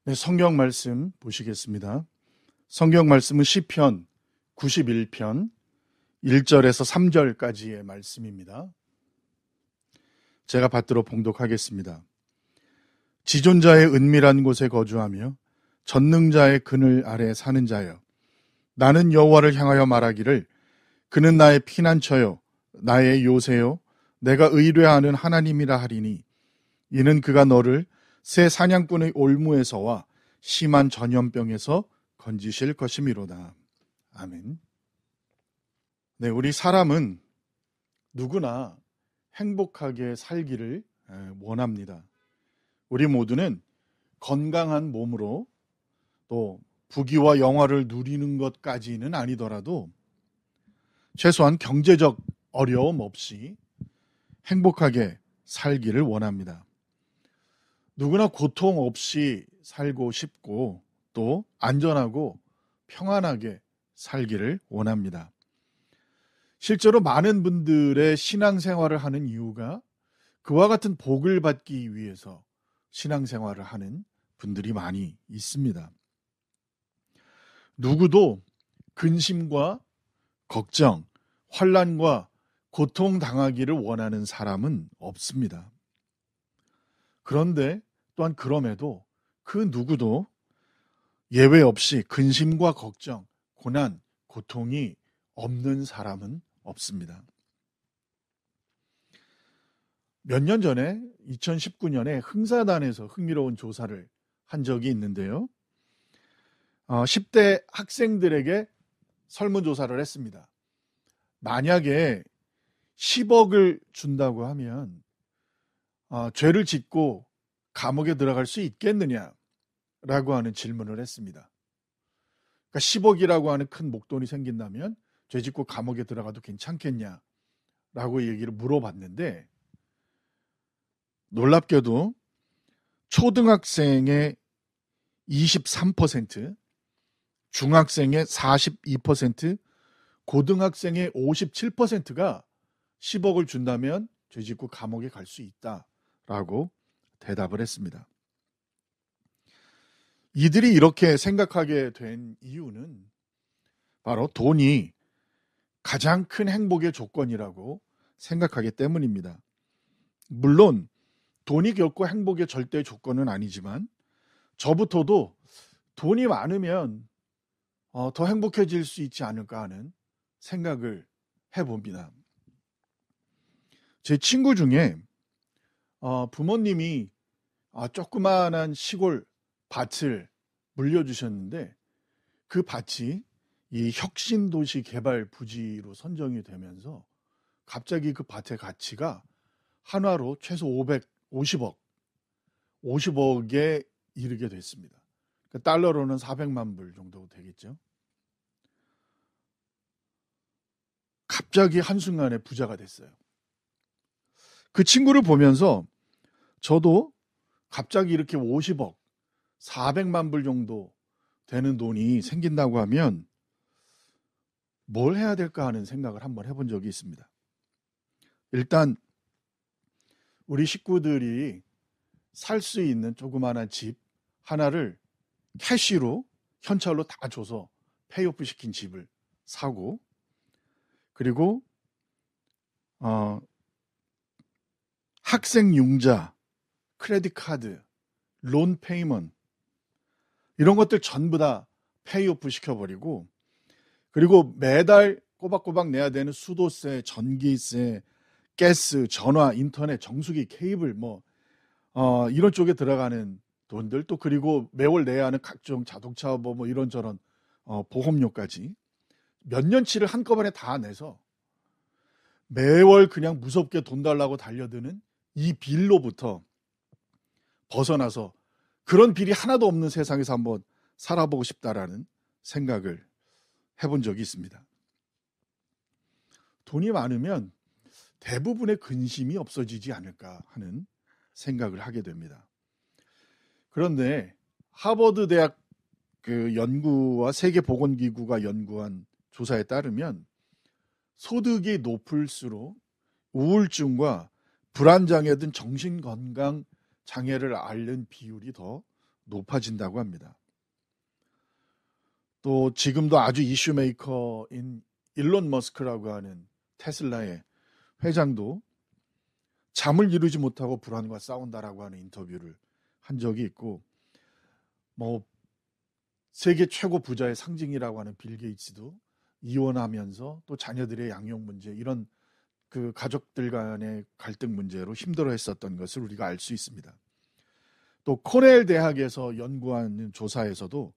네, 성경 말씀 보시겠습니다. 성경 말씀은 시편 91편 1절에서 3절까지의 말씀입니다. 제가 받들어 봉독하겠습니다. 지존자의 은밀한 곳에 거주하며 전능자의 그늘 아래 사는 자여, 나는 여호와를 향하여 말하기를 그는 나의 피난처요 나의 요새요 내가 의뢰하는 하나님이라 하리니, 이는 그가 너를 새 사냥꾼의 올무에서와 심한 전염병에서 건지실 것이미로다. 아멘. 네, 우리 사람은 누구나 행복하게 살기를 원합니다. 우리 모두는 건강한 몸으로, 또 부귀와 영화를 누리는 것까지는 아니더라도 최소한 경제적 어려움 없이 행복하게 살기를 원합니다. 누구나 고통 없이 살고 싶고, 또 안전하고 평안하게 살기를 원합니다. 실제로 많은 분들의 신앙생활을 하는 이유가 그와 같은 복을 받기 위해서 신앙생활을 하는 분들이 많이 있습니다. 누구도 근심과 걱정, 환난과 고통 당하기를 원하는 사람은 없습니다. 그런데 또한 그럼에도 그 누구도 예외 없이 근심과 걱정, 고난, 고통이 없는 사람은 없습니다. 몇 년 전에 2019년에 흥사단에서 흥미로운 조사를 한 적이 있는데요. 10대 학생들에게 설문조사를 했습니다. 만약에 10억을 준다고 하면 죄를 짓고 감옥에 들어갈 수 있겠느냐라고 하는 질문을 했습니다. 그러니까 10억이라고 하는 큰 목돈이 생긴다면 죄 짓고 감옥에 들어가도 괜찮겠냐라고 얘기를 물어봤는데, 놀랍게도 초등학생의 23%, 중학생의 42%, 고등학생의 57%가 10억을 준다면 죄 짓고 감옥에 갈 수 있다라고 대답을 했습니다. 이들이 이렇게 생각하게 된 이유는 바로 돈이 가장 큰 행복의 조건이라고 생각하기 때문입니다. 물론 돈이 결코 행복의 절대 조건은 아니지만, 저부터도 돈이 많으면 더 행복해질 수 있지 않을까 하는 생각을 해봅니다. 제 친구 중에 부모님이 조그마한 시골 밭을 물려주셨는데, 그 밭이 이 혁신도시 개발 부지로 선정이 되면서 갑자기 그 밭의 가치가 한화로 최소 50억에 이르게 됐습니다. 그러니까 달러로는 400만 불 정도 되겠죠. 갑자기 한순간에 부자가 됐어요. 그 친구를 보면서 저도 갑자기 이렇게 50억, 400만 불 정도 되는 돈이 생긴다고 하면 뭘 해야 될까 하는 생각을 한번 해본 적이 있습니다. 일단 우리 식구들이 살 수 있는 조그마한 집 하나를 캐시로, 현찰로 다 줘서 페이오프 시킨 집을 사고, 그리고 학생 융자, 크레딧 카드, 론 페이먼트, 이런 것들 전부 다 페이오프 시켜버리고, 그리고 매달 꼬박꼬박 내야 되는 수도세, 전기세, 가스, 전화, 인터넷, 정수기, 케이블, 이런 쪽에 들어가는 돈들, 또 그리고 매월 내야 하는 각종 자동차 뭐 이런저런 보험료까지 몇 년치를 한꺼번에 다 내서 매월 그냥 무섭게 돈 달라고 달려드는 이 빌로부터 벗어나서 그런 빌이 하나도 없는 세상에서 한번 살아보고 싶다라는 생각을 해본 적이 있습니다. 돈이 많으면 대부분의 근심이 없어지지 않을까 하는 생각을 하게 됩니다. 그런데 하버드 대학 그 연구와 세계보건기구가 연구한 조사에 따르면 소득이 높을수록 우울증과 불안장애 등 정신건강 장애를 앓는 비율이 더 높아진다고 합니다. 또 지금도 아주 이슈 메이커인 일론 머스크라고 하는 테슬라의 회장도 잠을 이루지 못하고 불안과 싸운다라고 하는 인터뷰를 한 적이 있고, 세계 최고 부자의 상징이라고 하는 빌 게이츠도 이혼하면서 또 자녀들의 양육 문제, 이런 그 가족들 간의 갈등 문제로 힘들어했었던 것을 우리가 알 수 있습니다. 또 코넬 대학에서 연구하는 조사에서도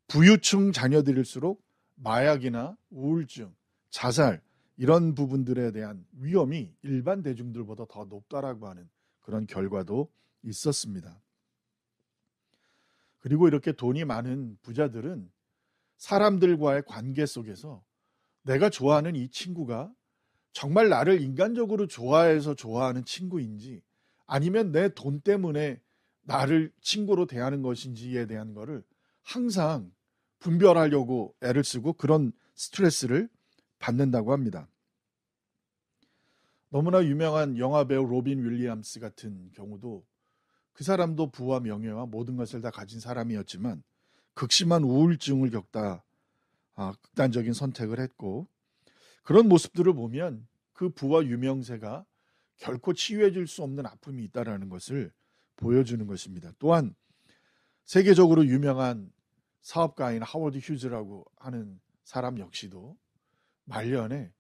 부유층 자녀들일수록 마약이나 우울증, 자살, 이런 부분들에 대한 위험이 일반 대중들보다 더 높다라고 하는 그런 결과도 있었습니다. 그리고 이렇게 돈이 많은 부자들은 사람들과의 관계 속에서 내가 좋아하는 이 친구가 정말 나를 인간적으로 좋아해서 좋아하는 친구인지, 아니면 내 돈 때문에 나를 친구로 대하는 것인지에 대한 거를 항상 분별하려고 애를 쓰고 그런 스트레스를 받는다고 합니다. 너무나 유명한 영화배우 로빈 윌리엄스 같은 경우도, 그 사람도 부와 명예와 모든 것을 다 가진 사람이었지만 극심한 우울증을 겪다 극단적인 선택을 했고, 그런 모습들을 보면 그 부와 유명세가 결코 치유해 줄 수 없는 아픔이 있다는 것을 보여주는 것입니다. 또한 세계적으로 유명한 사업가인 하워드 휴즈라고 하는 사람 역시도 말년에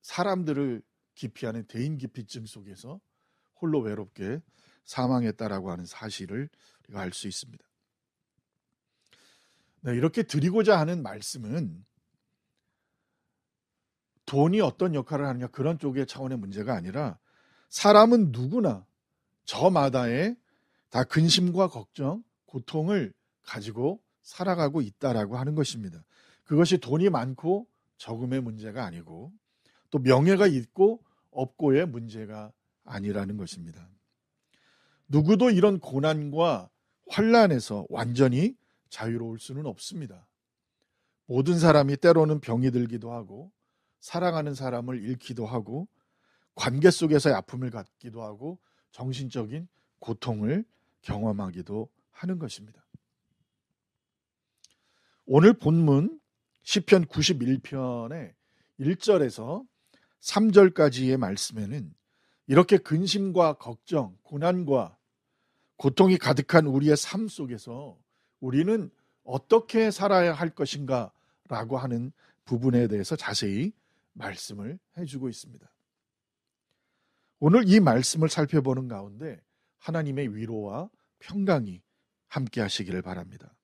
사람들을 기피하는 대인기피증 속에서 홀로 외롭게 사망했다라고 하는 사실을 우리가 알 수 있습니다. 네, 이렇게 드리고자 하는 말씀은 돈이 어떤 역할을 하느냐, 그런 쪽의 차원의 문제가 아니라, 사람은 누구나 저마다의 다 근심과 걱정, 고통을 가지고 살아가고 있다라고 하는 것입니다. 그것이 돈이 많고 적음의 문제가 아니고, 또 명예가 있고 없고의 문제가 아니라는 것입니다. 누구도 이런 고난과 환난에서 완전히 자유로울 수는 없습니다. 모든 사람이 때로는 병이 들기도 하고, 사랑하는 사람을 잃기도 하고, 관계 속에서의 아픔을 갖기도 하고, 정신적인 고통을 경험하기도 하는 것입니다. 오늘 본문 시편 91편의 1절에서 3절까지의 말씀에는 이렇게 근심과 걱정, 고난과 고통이 가득한 우리의 삶 속에서 우리는 어떻게 살아야 할 것인가 라고 하는 부분에 대해서 자세히 말씀을 해주고 있습니다. 오늘 이 말씀을 살펴보는 가운데 하나님의 위로와 평강이 함께 하시기를 바랍니다.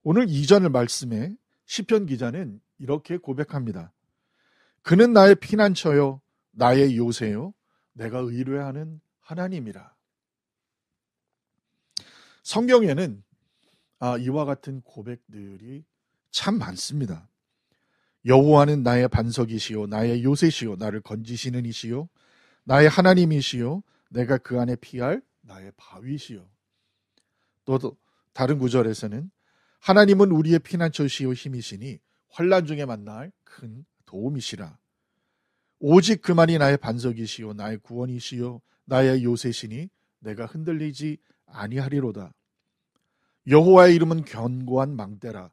오늘 이전의 말씀에 시편 기자는 이렇게 고백합니다. 그는 나의 피난처요, 나의 요새요, 내가 의뢰하는 하나님이라. 성경에는 이와 같은 고백들이 참 많습니다. 여호와는 나의 반석이시요, 나의 요새시요, 나를 건지시는 이시요, 나의 하나님이시요, 내가 그 안에 피할 나의 바위시요. 또 다른 구절에서는 하나님은 우리의 피난처시요 힘이시니 환난 중에 만날 큰 도움이시라. 오직 그만이 나의 반석이시요, 나의 구원이시요, 나의 요새시니 내가 흔들리지 아니하리로다. 여호와의 이름은 견고한 망대라.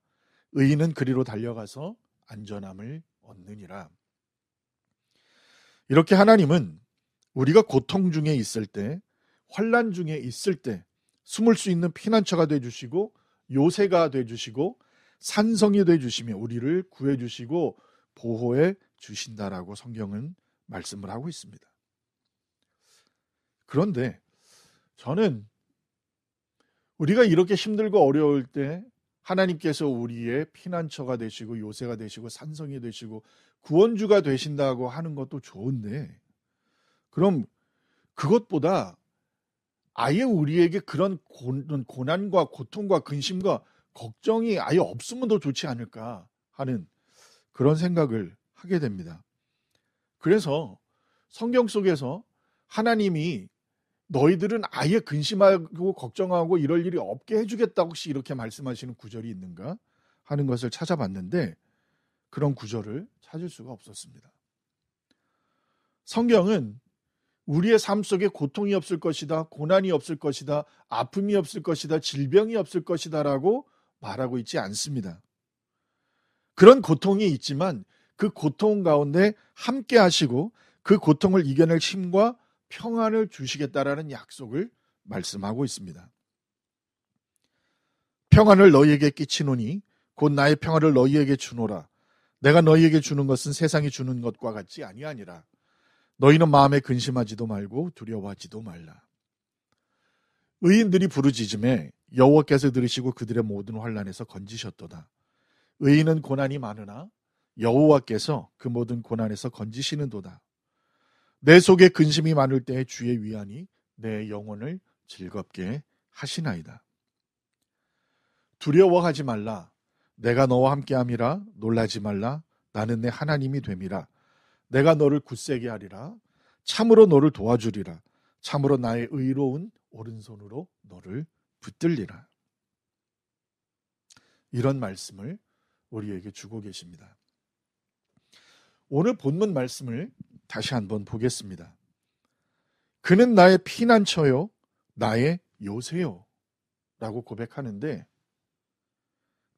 의인은 그리로 달려가서 안전함을 얻느니라. 이렇게 하나님은 우리가 고통 중에 있을 때, 환난 중에 있을 때 숨을 수 있는 피난처가 되어주시고, 요새가 되어주시고, 산성이 되어주시며 우리를 구해주시고 보호해 주신다라고 성경은 말씀을 하고 있습니다. 그런데 저는 우리가 이렇게 힘들고 어려울 때 하나님께서 우리의 피난처가 되시고 요새가 되시고 산성이 되시고 구원주가 되신다고 하는 것도 좋은데, 그럼 그것보다 아예 우리에게 그런 고난과 고통과 근심과 걱정이 아예 없으면 더 좋지 않을까 하는 그런 생각을 하게 됩니다. 그래서 성경 속에서 하나님이 너희들은 아예 근심하고 걱정하고 이럴 일이 없게 해주겠다고 혹시 이렇게 말씀하시는 구절이 있는가 하는 것을 찾아봤는데 그런 구절을 찾을 수가 없었습니다. 성경은 우리의 삶 속에 고통이 없을 것이다, 고난이 없을 것이다, 아픔이 없을 것이다, 질병이 없을 것이다 라고 말하고 있지 않습니다. 그런 고통이 있지만 그 고통 가운데 함께 하시고 그 고통을 이겨낼 힘과 평안을 주시겠다라는 약속을 말씀하고 있습니다. 평안을 너희에게 끼치노니 곧 나의 평안을 너희에게 주노라. 내가 너희에게 주는 것은 세상이 주는 것과 같지 아니하니라. 너희는 마음에 근심하지도 말고 두려워하지도 말라. 의인들이 부르짖음에 여호와께서 들으시고 그들의 모든 환난에서 건지셨도다. 의인은 고난이 많으나 여호와께서 그 모든 고난에서 건지시는도다. 내 속에 근심이 많을 때에 주의 위안이 내 영혼을 즐겁게 하시나이다. 두려워하지 말라. 내가 너와 함께함이라. 놀라지 말라. 나는 내 하나님이 됨이라. 내가 너를 굳세게 하리라. 참으로 너를 도와주리라. 참으로 나의 의로운 오른손으로 너를 붙들리라. 이런 말씀을 우리에게 주고 계십니다. 오늘 본문 말씀을 다시 한번 보겠습니다. 그는 나의 피난처요, 나의 요새요 라고 고백하는데,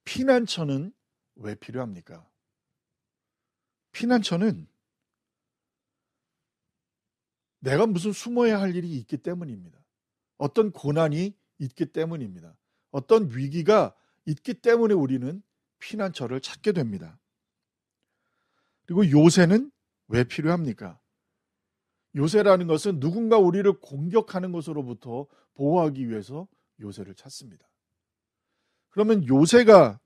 피난처는 왜 필요합니까? 피난처는 내가 무슨 숨어야 할 일이 있기 때문입니다. 어떤 고난이 있기 때문입니다. 어떤 위기가 있기 때문에 우리는 피난처를 찾게 됩니다. 그리고 요새는 왜 필요합니까? 요새라는 것은 누군가 우리를 공격하는 것으로부터 보호하기 위해서 요새를 찾습니다. 그러면 요새가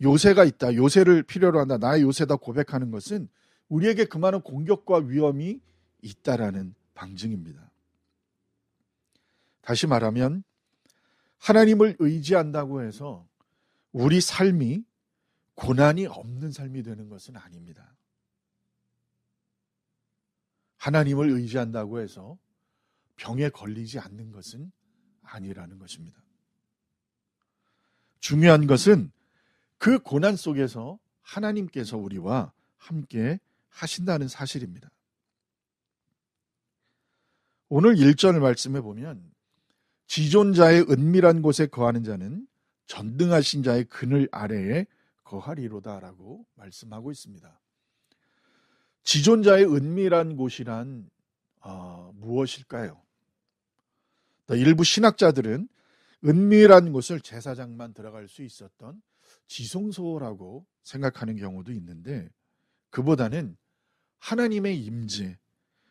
있다, 요새를 필요로 한다, 나의 요새다 고백하는 것은 우리에게 그 많은 공격과 위험이 있다라는 방증입니다. 다시 말하면 하나님을 의지한다고 해서 우리 삶이 고난이 없는 삶이 되는 것은 아닙니다. 하나님을 의지한다고 해서 병에 걸리지 않는 것은 아니라는 것입니다. 중요한 것은 그 고난 속에서 하나님께서 우리와 함께 하신다는 사실입니다. 오늘 1절 말씀에 보면 지존자의 은밀한 곳에 거하는 자는 전능하신 자의 그늘 아래에 거하리로다라고 말씀하고 있습니다. 지존자의 은밀한 곳이란 무엇일까요? 일부 신학자들은 은밀한 곳을 제사장만 들어갈 수 있었던 지성소라고 생각하는 경우도 있는데, 그보다는 하나님의 임재,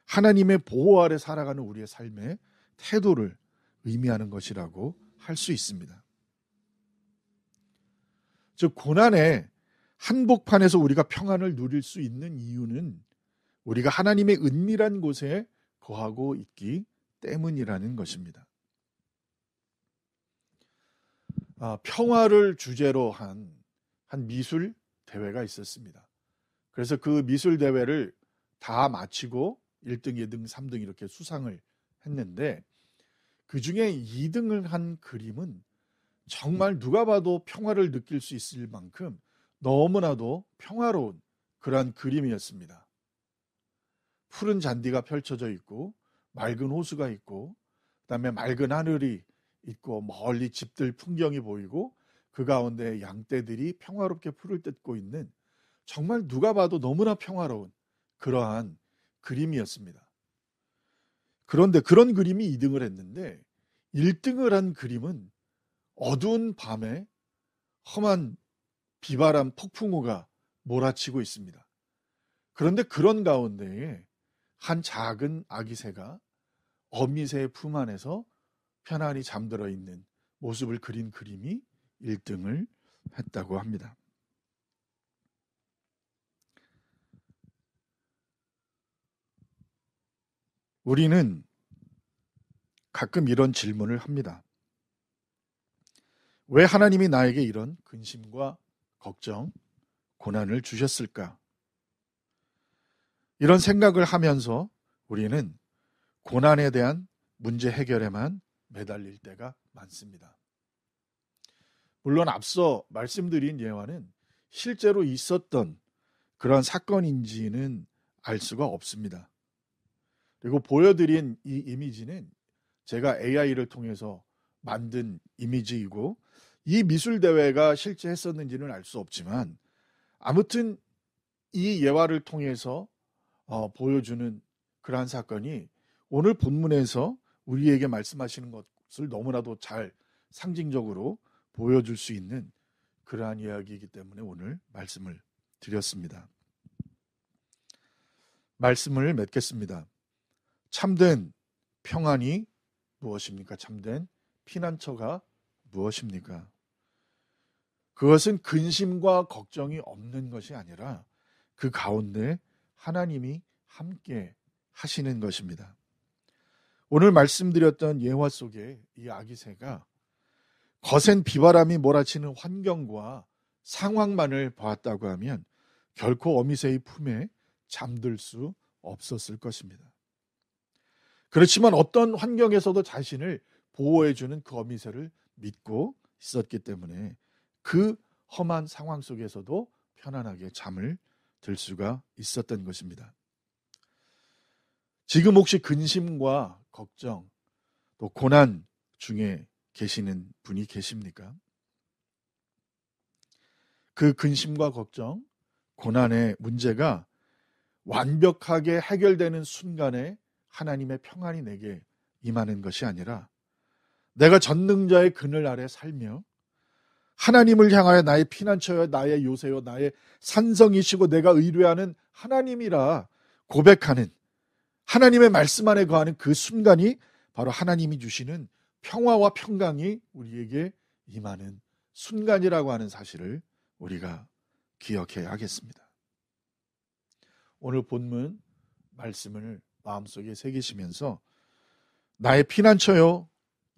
하나님의 보호 아래 살아가는 우리의 삶의 태도를 의미하는 것이라고 할 수 있습니다. 즉 고난의 한복판에서 우리가 평안을 누릴 수 있는 이유는 우리가 하나님의 은밀한 곳에 거하고 있기 때문이라는 것입니다. 평화를 주제로 한 미술 대회가 있었습니다. 그래서 그 미술 대회를 다 마치고 1등, 2등, 3등 이렇게 수상을 했는데, 그 중에 2등을 한 그림은 정말 누가 봐도 평화를 느낄 수 있을 만큼 너무나도 평화로운 그러한 그림이었습니다. 푸른 잔디가 펼쳐져 있고 맑은 호수가 있고 그다음에 맑은 하늘이 있고 멀리 집들 풍경이 보이고 그 가운데 양떼들이 평화롭게 풀을 뜯고 있는, 정말 누가 봐도 너무나 평화로운 그러한 그림이었습니다. 그런데 그런 그림이 2등을 했는데 1등을 한 그림은 어두운 밤에 험한 비바람 폭풍우가 몰아치고 있습니다. 그런데 그런 가운데에 한 작은 아기 새가 어미새의 품 안에서 편안히 잠들어 있는 모습을 그린 그림이 1등을 했다고 합니다. 우리는 가끔 이런 질문을 합니다. 왜 하나님이 나에게 이런 근심과 걱정, 고난을 주셨을까? 이런 생각을 하면서 우리는 고난에 대한 문제 해결에만 매달릴 때가 많습니다. 물론 앞서 말씀드린 예화는 실제로 있었던 그런 사건인지는 알 수가 없습니다. 그리고 보여드린 이 이미지는 제가 AI를 통해서 만든 이미지이고, 이 미술 대회가 실제 했었는지는 알 수 없지만 아무튼 이 예화를 통해서 보여주는 그러한 사건이 오늘 본문에서 우리에게 말씀하시는 것을 너무나도 잘 상징적으로 보여줄 수 있는 그러한 이야기이기 때문에 오늘 말씀을 드렸습니다. 말씀을 맺겠습니다. 참된 평안이 무엇입니까? 참된 피난처가 무엇입니까? 그것은 근심과 걱정이 없는 것이 아니라 그 가운데 하나님이 함께 하시는 것입니다. 오늘 말씀드렸던 예화 속에 이 아기새가 거센 비바람이 몰아치는 환경과 상황만을 보았다고 하면 결코 어미새의 품에 잠들 수 없었을 것입니다. 그렇지만 어떤 환경에서도 자신을 보호해주는 그 어미새를 믿고 있었기 때문에 그 험한 상황 속에서도 편안하게 잠을 들 수가 있었던 것입니다. 지금 혹시 근심과 걱정 또 고난 중에 계시는 분이 계십니까? 그 근심과 걱정, 고난의 문제가 완벽하게 해결되는 순간에 하나님의 평안이 내게 임하는 것이 아니라 내가 전능자의 그늘 아래 살며 하나님을 향하여 나의 피난처여 나의 요새여 나의 산성이시고 내가 의뢰하는 하나님이라 고백하는, 하나님의 말씀 안에 거하는 그 순간이 바로 하나님이 주시는 평화와 평강이 우리에게 임하는 순간이라고 하는 사실을 우리가 기억해야 하겠습니다. 오늘 본문 말씀을 마음속에 새기시면서 나의 피난처요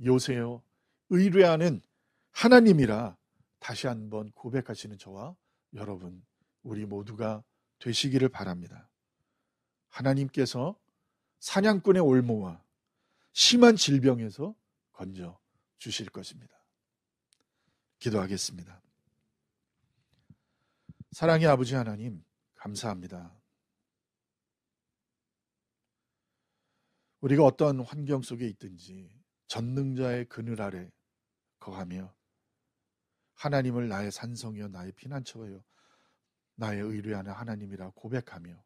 요새요 의뢰하는 하나님이라 다시 한번 고백하시는 저와 여러분 우리 모두가 되시기를 바랍니다. 하나님께서 사냥꾼의 올무와 심한 질병에서 건져 주실 것입니다. 기도하겠습니다. 사랑의 아버지 하나님, 감사합니다. 우리가 어떤 환경 속에 있든지 전능자의 그늘 아래 거하며 하나님을 나의 산성이요 나의 피난처요 나의 의뢰하는 하나님이라 고백하며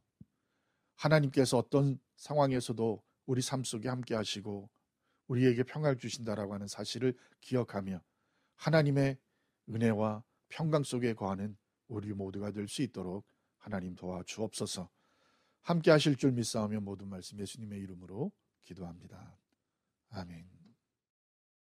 하나님께서 어떤 상황에서도 우리 삶 속에 함께 하시고 우리에게 평화를 주신다라고 하는 사실을 기억하며 하나님의 은혜와 평강 속에 거하는 우리 모두가 될 수 있도록 하나님 도와주옵소서. 함께 하실 줄 믿사오며 모든 말씀 예수님의 이름으로 기도합니다. 아멘.